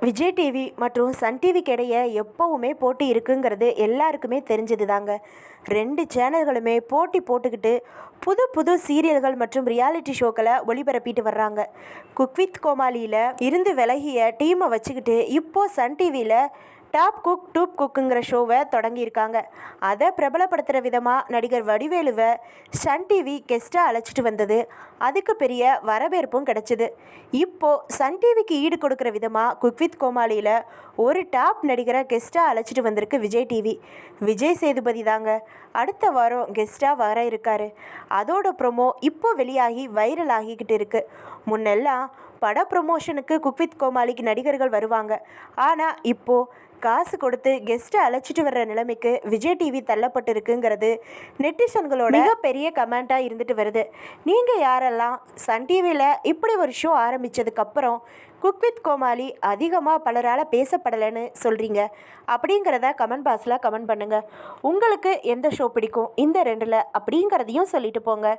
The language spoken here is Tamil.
விஜய் டிவி மற்றும் சன் டிவிக்கு இடையே எப்போவுமே போட்டி இருக்குங்கிறது எல்லாருக்குமே தெரிஞ்சது தாங்க. 2 சேனல்களுமே போட்டி போட்டுக்கிட்டு புது புது சீரியல்கள் மற்றும் ரியாலிட்டி ஷோக்களை ஒளிபரப்பிட்டு வர்றாங்க. குக் வித் கோமாளியில் இருந்து விலகிய டீமை வச்சுக்கிட்டு இப்போது சன் டிவியில் டாப் குக் டூப் குக்குங்கிற ஷோவை தொடங்கியிருக்காங்க. அதை பிரபலப்படுத்துகிற விதமாக நடிகர் வடிவேலுவை சன் டிவி கெஸ்ட்டாக அழைச்சிட்டு வந்தது. அதுக்கு பெரிய வரவேற்பும் கிடச்சிது. இப்போது சன் டிவிக்கு ஈடு கொடுக்குற விதமாக குக் வித் கோமாளியில் ஒரு டாப் நடிகரை கெஸ்ட்டாக அழைச்சிட்டு வந்திருக்கு விஜய் டிவி. விஜய் சேதுபதி தாங்க அடுத்த வாரம் கெஸ்ட்டாக வர இருக்காரு. அதோட ப்ரொமோ இப்போ வெளியாகி வைரல் ஆகிக்கிட்டு இருக்குது. முன்னெல்லாம் பட ப்ரொமோஷனுக்கு குக் வித் கோமாளிக்கு நடிகர்கள் வருவாங்க. ஆனால் இப்போது காசு கொடுத்து கெஸ்ட்டை அழைச்சிட்டு வர்ற நிலைமைக்கு விஜய் டிவி தள்ளப்பட்டு இருக்குங்கிறது நெட்டிசன்களோட மிகப்பெரிய கமெண்ட்டாக இருந்துட்டு வருது. நீங்கள் யாரெல்லாம் சன் டிவியில் இப்படி ஒரு ஷோ ஆரம்பித்ததுக்கப்புறம் குக் வித் கோமாளி அதிகமாக பலரால் பேசப்படலைன்னு சொல்கிறீங்க அப்படிங்கிறத கமெண்ட் பாக்ஸில் கமெண்ட் பண்ணுங்கள். உங்களுக்கு எந்த ஷோ பிடிக்கும் இந்த 2ல் அப்படிங்கிறதையும் சொல்லிட்டு போங்க.